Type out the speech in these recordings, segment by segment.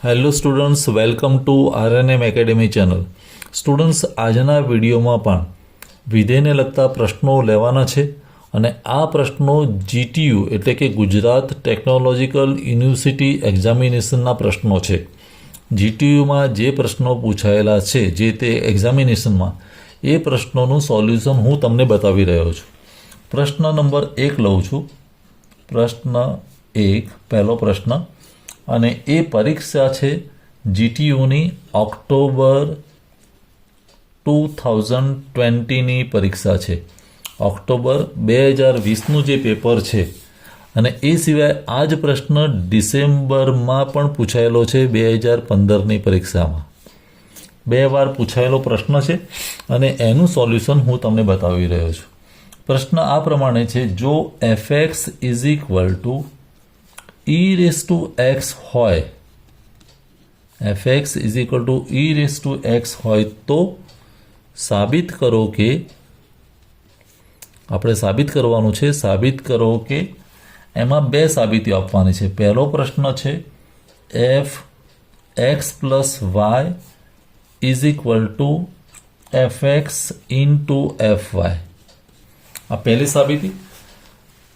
Hello students, welcome to RNM academy channel. Students, આજના વિડીયોમાં પણ વિધેયને લગતા પ્રશ્નો લેવાના છે અને આ પ્રશ્નો જીટીયુ એટલે કે ગુજરાત ટેકનોલોજીકલ યુનિવર્સિટી એક્ઝામિનેશનના પ્રશ્નો છે. જીટીયુમાં જે પ્રશ્નો પૂછાયેલા છે જે તે એક્ઝામિનેશનમાં એ પ્રશ્નોનું સોલ્યુશન હું તમને બતાવી રહ્યો છું. પ્રશ્ન નંબર 1 લઉં છું. પ્રશ્ન 1, પહેલો પ્રશ્ન, અને એ પરીક્ષા છે જીટીયુની ઓક્ટોબર 2020ની પરીક્ષા છે. ઓક્ટોબર 2020નું જે પેપર છે અને એ સિવાય આ જ પ્રશ્ન ડિસેમ્બરમાં પણ પૂછાયેલો છે 2015ની પરીક્ષામાં. 2 વાર પૂછાયેલો પ્રશ્ન છે અને એનું સોલ્યુશન હું તમને બતાવી રહ્યો છું. પ્રશ્ન આ પ્રમાણે છે: જો fx is equal to e⁻x હોય, fx is equal to e⁻x હોય તો સાબિત કરો કે, આપણે સાબિત કરવાનું છે, સાબિત કરો કે એમાં 2 સાબિતીઓ આપવાની છે. પહેલો પ્રશ્ન છે fx plus y is equal to fx into fy, આ પહેલી સાબિતી.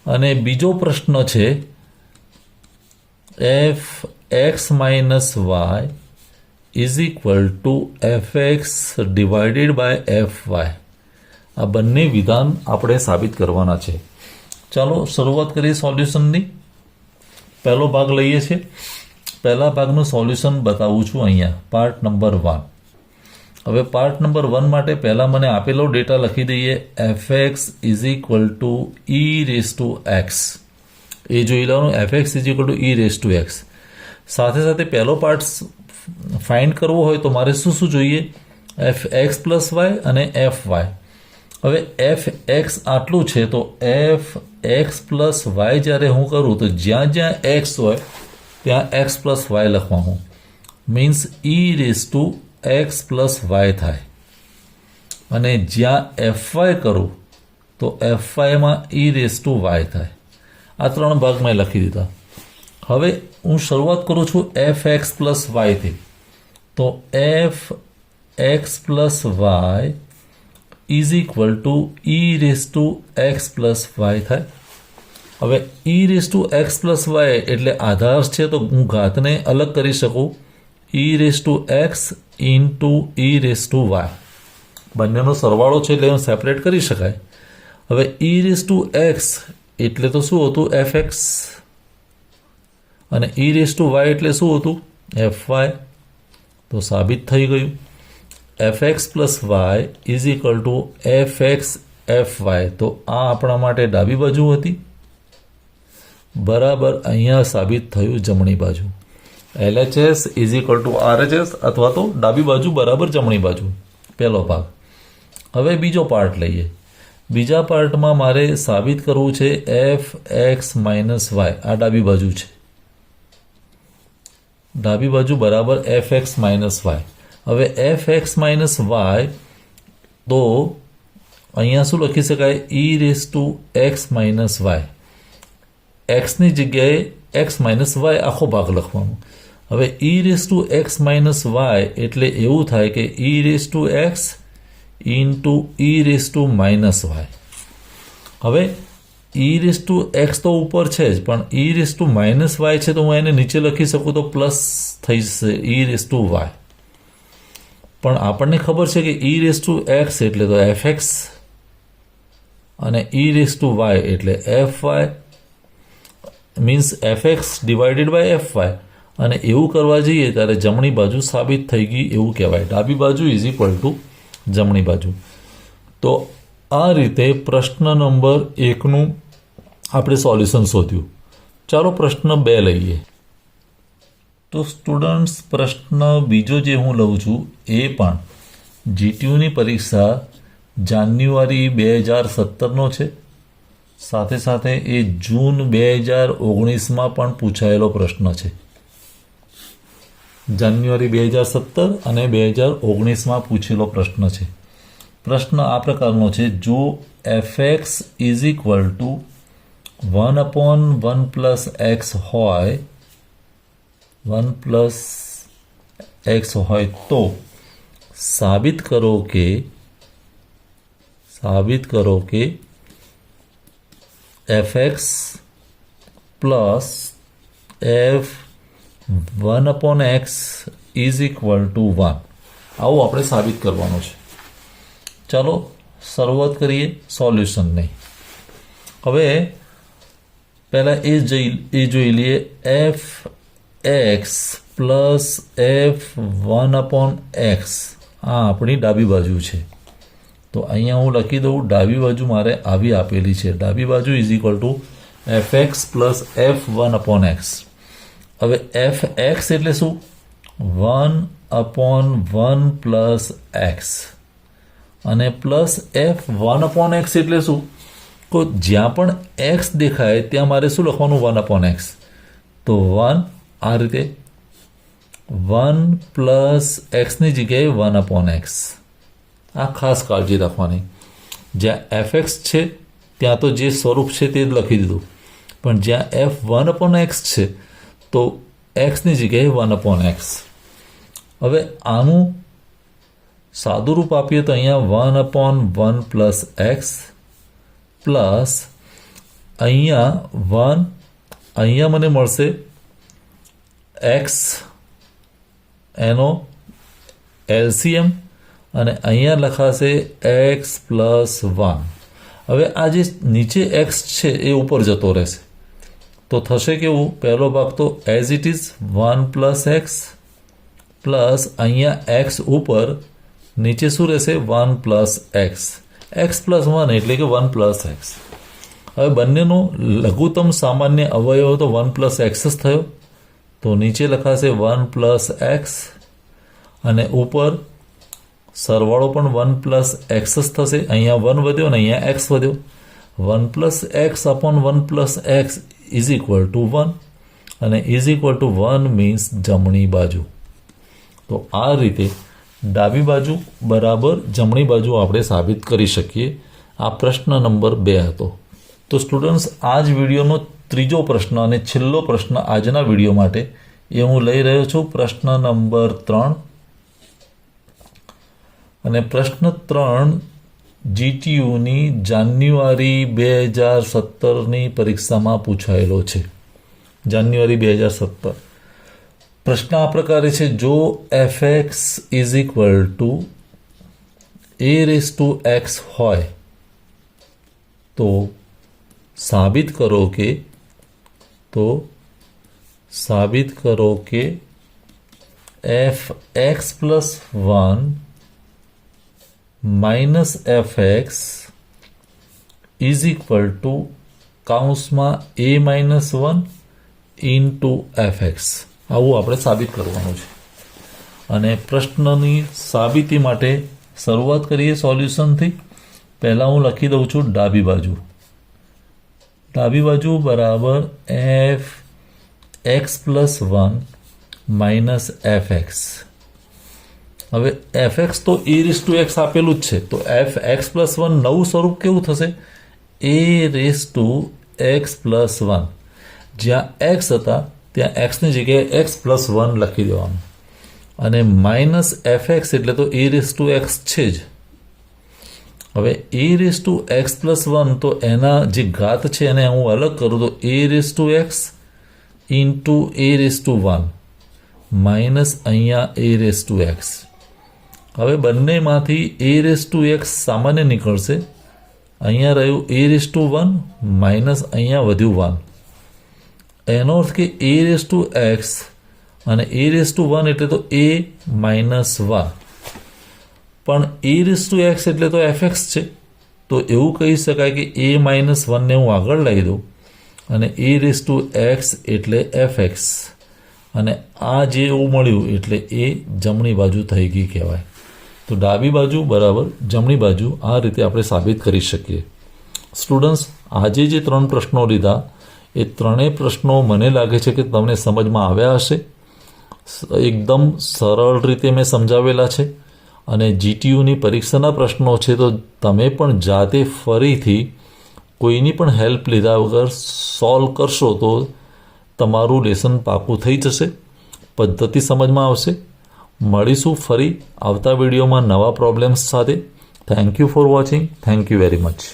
અને બીજો પ્રશ્ન છે fx minus y is equal to fx divided by fy. આ બંને વિધાન આપણે સાબિત કરવાના છે. ચાલો શરૂઆત કરીએ સોલ્યુશનની. પહેલો ભાગ લઈએ છીએ. પહેલા ભાગનું સોલ્યુશન બતાવું છું અહીંયા, પાર્ટ નંબર 1. હવે પાર્ટ નંબર 1 માટે પહેલાં મને આપેલો ડેટા લખી દઈએ. fx is equal to e⁻x, એ જોઈ લેવાનું. fx is equal to e⁻x. સાથે સાથે પહેલો પાર્ટ ફાઇન્ડ કરવો હોય તો મારે શું શું જોઈએ? fx પ્લસ વાય અને fy. હવે fx આટલું છે તો fx પ્લસ વાય જ્યારે હું કરું તો જ્યાં જ્યાં x હોય ત્યાં x પ્લસ વાય લખવાનું, મીન્સ e⁻x પ્લસ વાય થાય. અને જ્યાં fy કરું તો fyમાં e⁻y થાય. આ 3 ભાગ મેં લખી દીધા. હવે હું શરૂઆત કરું છું fx પ્લસ વાયથી. તો fx plus y is equal to e⁻x plus y થાય. હવે e⁻x પ્લસ વાય એટલે આધાર છે તો હું ઘાતને અલગ કરી શકું, e⁻x ઇન્ટુ e⁻y. બંનેનો સરવાળો છે એટલે સેપરેટ કરી શકાય. હવે e⁻x એટલે તો શું હતું? fx. અને e⁻y એટલે શું હતું? fy. તો સાબિત થઈ ગયું. fx plus y is equal to fx fy. તો આ આપણા માટે ડાબી બાજુ હતી, બરાબર અહીંયા સાબિત થયું જમણી બાજુ. LHS is equal two RHS, અથવા તો ડાબી બાજુ બરાબર જમણી બાજુ. પહેલો ભાગ. હવે બીજો પાર્ટ લઈએ. બીજા પાર્ટમાં મારે સાબિત કરવું છે fx માઇનસ વાય. આ ડાબી બાજુ છે, ડાબી બાજુ બરાબર fx માઇનસ વાય. હવે fx માઇનસ વાય તો અહીંયા શું લખી શકાય? e⁻x minus Y. એક્સની જગ્યાએ x માઇનસ વાય આખો ભાગ લખવાનો. હવે e⁻x માઇનસ વાય એટલે એવું થાય કે e⁻x ઇન્ટુ e⁻y. હવે e⁻x તો ઉપર છે જ, પણ e⁻y છે તો હું એને નીચે લખી શકું તો પ્લસ થઈ જશે e⁻y. પણ આપણને ખબર છે કે e⁻x એટલે તો fx અને e⁻y એટલે fy, means fx divided by fy. અને એવું કરવા જઈએ ત્યારે જમણી બાજુ સાબિત થઈ ગઈ એવું કહેવાય. ડાબી બાજુ ઇઝ ઇક્વલ ટુ જમણી બાજુ. તો આ રીતે પ્રશ્ન નંબર 1નું આપણે સોલ્યુશન શોધ્યું. ચાલો પ્રશ્ન 2 લઈએ. તો સ્ટુડન્ટ્સ, પ્રશ્ન બીજો જે હું લઉં છું એ પણ જીટીયુની પરીક્ષા જાન્યુઆરી 2017નો છે. સાથે સાથે એ જૂન 2019માં પણ પૂછાયેલો પ્રશ્ન છે. જાન્યુઆરી 2017 અને 2019માં પૂછેલો પ્રશ્ન છે. પ્રશ્ન આ પ્રકારનો છે: જો fx is equal two 1/1 plus x હોય, 1 પ્લસ એક્સ હોય તો સાબિત કરો કે F x plus F 1/x is equal two 1. આવું આપણે સાબિત કરવાનું છે. ચાલો શરૂઆત કરીએ સોલ્યુશનની. હવે પહેલાં એ જોઈ લઈએ F x plus F 1/x આ આપણી ડાબી બાજુ છે. તો અહીંયા હું લખી દઉં ડાબી બાજુ મારે આવી આપેલી છે. ડાબી બાજુ is equal to f x plus F 1/x. હવે એફ એક્સ એટલે શું? 1/1 પ્લસ એક્સ અને પ્લસ એફ 1/x એટલે શું? તો જ્યાં પણ એક્સ દેખાય ત્યાં મારે શું લખવાનું? 1/x. તો 1 આ રીતે 1 પ્લસ એક્સની જગ્યાએ 1/x. આ ખાસ કાળજી રાખવાની. જ્યાં એફ એક્સ છે ત્યાં તો જે સ્વરૂપ છે તે જ લખી દીધું, પણ જ્યાં એફ 1/x છે તો એક્સની જગ્યાએ 1/x. હવે આનું સાદું રૂપ આપીએ તો અહીંયા 1/1 પ્લસ એક્સ પ્લસ અહીંયા 1, અહીંયા મને મળશે એક્સ એનો એલસીએમ અને અહીંયા લખાશે એક્સ પ્લસ 1. હવે આ જે નીચે એક્સ છે એ ઉપર જતો રહેશે તો થશે કેવું? પહેલો ભાગ તો as it is 1 plus x plus અહીંયા એક્સ ઉપર, નીચે શું રહેશે? 1 પ્લસ એક્સ. એક્સ પ્લસ 1 એટલે કે 1 પ્લસ એક્સ. હવે બંનેનો લઘુત્તમ સામાન્ય અવયવ તો 1 પ્લસ એક્સ જ થયો, તો નીચે લખાશે 1 પ્લસ એક્સ અને ઉપર સરવાળો પણ 1 પ્લસ એક્સ જ થશે. અહીંયા 1 વધ્યો અને અહીંયા એક્સ વધ્યો. 1 plus x upon 1 plus x is equal two 1 અને ઇઝ ઇક્વલ ટુ 1 મીન્સ જમણી બાજુ. તો આ રીતે ડાબી બાજુ બરાબર જમણી બાજુ આપણે સાબિત કરી શકીએ. આ પ્રશ્ન નંબર 2 હતો. તો સ્ટુડન્ટ્સ, આ જ વિડીયોનો ત્રીજો પ્રશ્ન અને છેલ્લો પ્રશ્ન આજના વિડીયો માટે એ હું લઈ રહ્યો છું. પ્રશ્ન નંબર 3 અને પ્રશ્ન 3 જીટીયુની જાન્યુઆરી 2017ની પરીક્ષામાં પૂછાયેલો છે. જાન્યુઆરી 2017. પ્રશ્ન આ પ્રકારે છે: જો F x is equal two a⁴x હોય તો સાબિત કરો કે F x plus 1 minus F x is equal two કૌંસમાં a-1 ઇન્ટુ એફ એક્સ. આવું આપણે સાબિત કરવાનું છે. અને પ્રશ્નની સાબિતી માટે શરૂઆત કરીએ સોલ્યુશનથી. પહેલાં હું લખી દઉં છું ડાબી બાજુ બરાબર F x plus 1 minus F x. હવે એફ એક્સ તો e⁴x આપેલું જ છે, તો એફ એક્સ પ્લસ 1 નવું સ્વરૂપ કેવું થશે? a⁴x plus 1. જ્યાં એક્સ હતા ત્યાં એક્સની જગ્યાએ એક્સ પ્લસ 1 લખી દેવાનું અને માઇનસ એફ એક્સ એટલે તો e⁴x છે જ. હવે e⁴x પ્લસ 1 તો એના જે ઘાત છે એને હું અલગ કરું તો a⁴x ઇન્ટુ a⁴1 માઇનસ અહીંયા a⁴x. હવે બંનેમાંથી a⁴x સામાન્ય નીકળશે. અહીંયા રહ્યું a⁴1 માઇનસ અહીંયા વધ્યું 1. એનો અર્થ કે a⁴x અને a⁴1 એટલે તો a માઇનસ 1. પણ e⁴x એટલે તો એફ એક્સ છે, તો એવું કહી શકાય કે a-1ને હું આગળ લઈ દઉં અને e⁴x એટલે એફ એક્સ અને આ જે એવું મળ્યું એટલે એ જમણી બાજુ થઈ ગઈ કહેવાય. તો ડાબી બાજુ બરાબર જમણી બાજુ આ રીતે આપણે સાબિત કરી શકીએ. સ્ટુડન્ટ્સ, આજે જે 3 પ્રશ્નો લીધા એ ત્રણેય પ્રશ્નો મને લાગે છે કે તમને સમજમાં આવ્યા હશે. એકદમ સરળ રીતે મેં સમજાવેલા છે અને જીટીયુની પરીક્ષાના પ્રશ્નો છે, તો તમે પણ જાતે ફરીથી કોઈની પણ હેલ્પ લીધા વગર સોલ્વ કરશો તો તમારું લેસન પાકું થઈ જશે, પદ્ધતિ સમજમાં આવશે. મળીશું ફરી આવતા વિડીયોમાં નવા प्रॉब्लम्स સાથે। Thank you for watching. Thank you very much.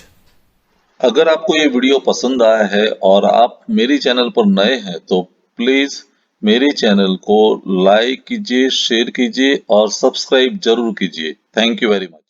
अगर आपको ये वीडियो पसंद आया है और आप मेरी चैनल पर नए हैं तो प्लीज मेरे चैनल को लाइक कीजिए, शेयर कीजिए और सब्सक्राइब जरूर कीजिए। Thank you very much.